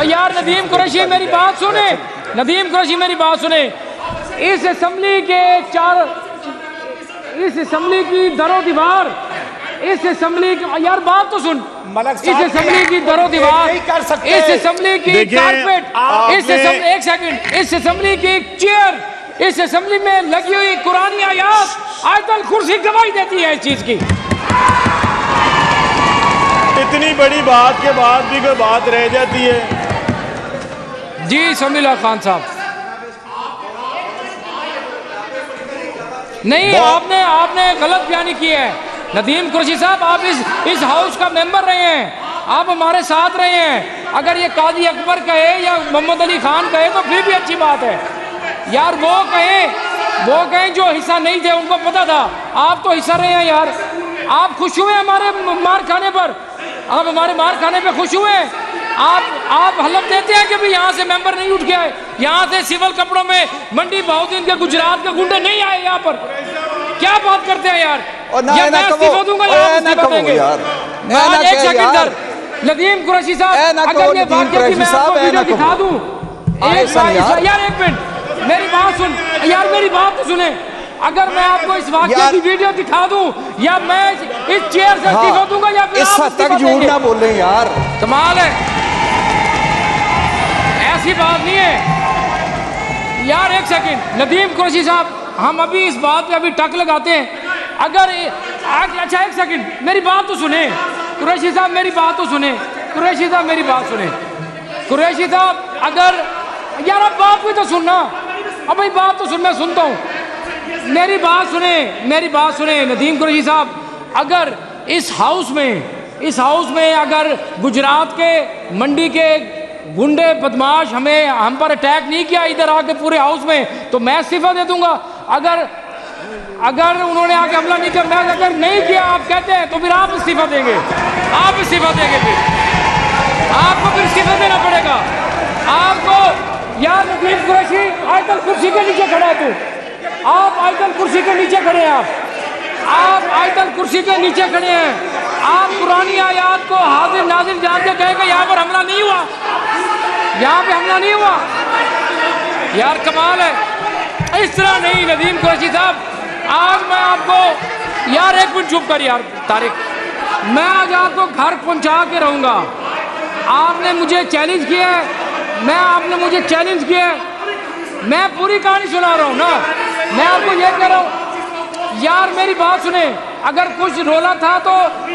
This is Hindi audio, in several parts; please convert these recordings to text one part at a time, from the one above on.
यार नदीम कुरैशी मेरी बात सुने, नदीम कुरैशी मेरी बात सुने। इस असेंबली के इस असेंबली की दरो दीवार, इस असेंबली की यार बात तो सुन, इस असेंबली की दरो दीवार, इस असेंबली की कारपेट, एक सेकंड, इस असेंबली की चेयर, इस असेंबली में लगी हुई कुरानी आयात आयतुल कुर्सी गवाही देती है इस चीज की। इतनी बड़ी बात के बाद भी कोई बात रह जाती है। जी समीउल्लाह खान साहब, नहीं आपने गलत बयानी की है। नदीम कुरैशी साहब, आप इस हाउस का मेंबर रहे हैं, आप हमारे साथ रहे हैं। अगर ये काजी अकबर कहे या मोहम्मद अली खान कहे तो फिर भी अच्छी बात है यार। वो कहें जो हिस्सा नहीं थे, उनको पता था। आप तो हिस्सा रहे हैं यार। आप खुश हुए हमारे मार खाने पर? आप हमारे मार खाने पे खुश हुए? आप हलफ देते हैं कि भी यहाँ से मेंबर नहीं उठ के आए, यहाँ से सिविल कपड़ों में मंडी बहाउद्दीन के गुजरात के गुंडे नहीं आए यहाँ पर? क्या बात करते हैं यार? मैं इस्तीफा दूंगा या आप इस्तीफा देंगे? एक सेकंड सर, नदीम कुरैशी साहब, अगर ये वाकया की मैं आपको वीडियो दिखा दूं, यार एक मिनट मेरी बात सुन यार, मेरी बात तो सुने। अगर मैं आपको इस वाकये की वीडियो दिखा दूं या मैं इस चेयर से इस्तीफा दूंगा या फिर इस हद तक झूठ ना बोलें यार, कमाल है। ऐसी बात नहीं है यार। एक सेकंड नदीम कुरैशी साहब, हम अभी इस बात पे अभी टक लगाते हैं। अगर अच्छा एक सेकंड मेरी बात तो सुने कुरैशी साहब, मेरी बात तो सुने कुरैशी साहब, मेरी बात सुने कुरैशी साहब। अगर यार अब बात भी तो सुनना, अब भाई बात तो सुन, मैं सुनता हूँ। मेरी बात सुने नदीम कुरैशी साहब, अगर इस हाउस में अगर गुजरात के मंडी के गुंडे बदमाश हम पर अटैक नहीं किया इधर आके पूरे हाउस में, तो मैं इस्तीफा दे दूंगा। अगर उन्होंने आके हमला नहीं किया, मैं अगर नहीं किया आप कहते हैं, तो फिर आप इस्तीफा देंगे? आप इस्तीफा देंगे? फिर आपको फिर इस्तीफा देना पड़ेगा आपको यार। नदीम कुरैशी आयतुल कुर्सी के नीचे खड़ा है तू, आप आयतुल कुर्सी के नीचे खड़े हैं, आप आयतुल कुर्सी के नीचे खड़े हैं। आप कुरानी आयात को हाजिर नाजिर जान के कहेंगे यहाँ पर हमला नहीं हुआ, यहाँ पे हमला नहीं हुआ। यार कमाल है। इस तरह नहीं नदीम कुरैशी साहब, आज मैं आपको यार एक मिनट चुप कर यार तारिक, मैं आज आपको घर पहुंचा के रहूंगा। आपने मुझे चैलेंज किया है, आपने मुझे चैलेंज किया है, मैं पूरी कहानी सुना रहा हूँ ना। मैं आपको ये कह रहा हूँ यार, मेरी बात सुने। अगर कुछ रोला था तो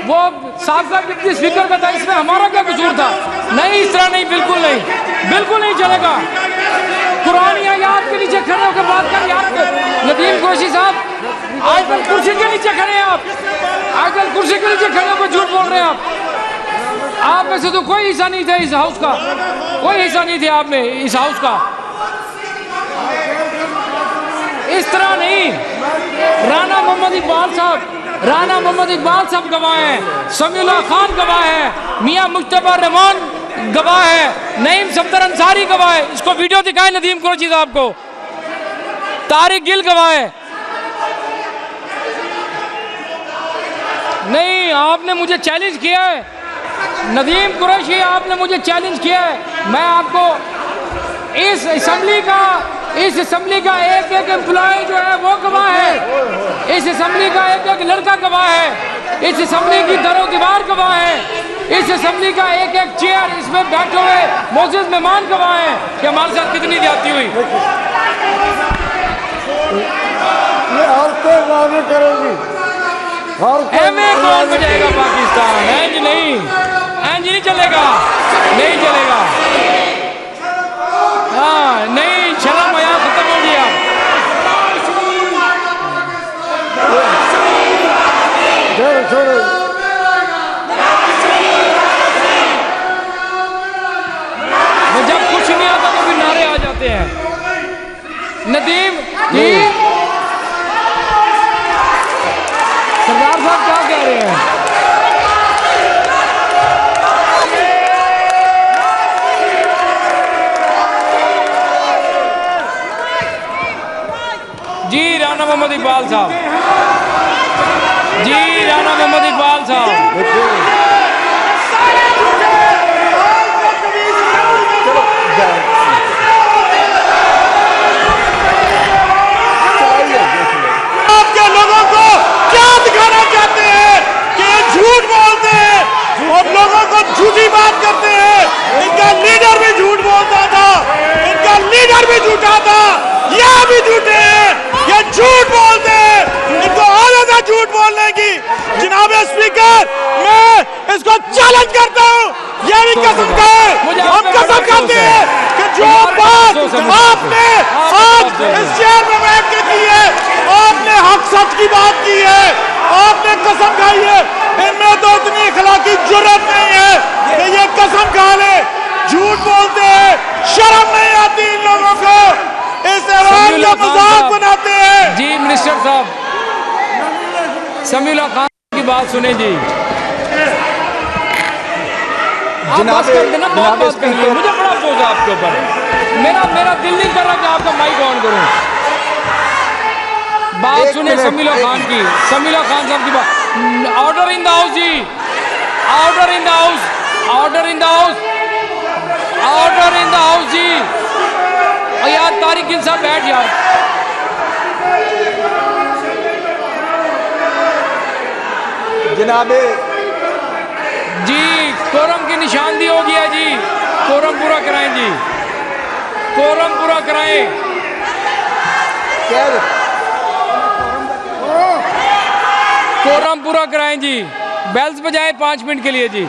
वो साबका डिप्टी स्पीकर का था, इसमें हमारा क्या कसूर था? नहीं, इस तरह नहीं, बिल्कुल नहीं चलेगा। कुरानी आयात के नीचे खड़े होकर बात कर यार। नदीम कुरैशी साहब, आयतुल कुर्सी के नीचे खड़े हैं आप, आयतुल कुर्सी के नीचे खड़े होकर झूठ बोल रहे हैं आप में से तो कोई हिस्सा नहीं था इस हाउस का, कोई हिस्सा नहीं थे आप में इस हाउस का। इस तरह नहीं। राना मोहम्मद इकबाल साहब गवाह हैं, समीउल्लाह खान गवाह है, मियां मुज्तबा रहमान गवाह है, नईम सफदर अंसारी गवाह है। इसको वीडियो दिखाएं नदीम कुरैशी साहब को। तारिक गिल गवाह है। नहीं, आपने मुझे चैलेंज किया है नदीम कुरैशी, आपने मुझे चैलेंज किया है। मैं आपको इस असेंबली का एक एम्प्लॉय जो है वो गवाह है, इस असेंबली का एक लड़का गवाह है, इस असेंबली की दरो दीवार गवाह है, इस असेंबली का एक चेयर, इसमें बैठे हुए मोअज़्ज़िज़ मेहमान गवाह है कि हमारे साथ कितनी ज्यादती हुई। ये औरतें करेगी, कौन बचाएगा पाकिस्तान? नहीं चलेगा, नहीं चलेगा। हाँ नहीं, शर्म हया खत्म हो गया। जब कुछ नहीं आता तो फिर नारे आ जाते हैं। नदीम जी, सरदार साहब क्या कह रहे हैं? जी राना मोहम्मद इकबाल साहब, जी राना मोहम्मद इकबाल साहब, स्पीकर, मैं इसको चैलेंज करता हूँ, ये भी कसम खाए, हम कसम खाते हैं कि जो बात आपने आज इस शहर में बैठ के की है, आपने हक सच की बात की है, आपने कसम खाई है, इनमें तो इतनी अखलाकी जुर्रत नहीं है कि ये कसम खा ले, झूठ बोलते हैं, शर्म नहीं आती इन लोगों को, इस ऐवान का मजाक बनाते हैं। जी मिनिस्टर साहब, समीउल्लाह खान की बात सुने जी। आप बस कर देना, बहुत बात कर लिए, मुझे बड़ा अफसोस है आपके ऊपर, मेरा दिल नहीं कर रहा कि आपका माइक ऑन करूं। बात सुने समीउल्लाह खान की, समीउल्लाह खान साहब की बात। ऑर्डर इन द हाउस जी, order in the house, order in the house, order in the house जी। और यार तारिक इंसान बैठ यार। जनाबे जी कोरम की निशानदी हो गया जी, कोरम पूरा कराएं जी, कोरम पूरा कराएं, कोरम पूरा कराएं जी, बेल्स बजाएं 5 मिनट के लिए जी।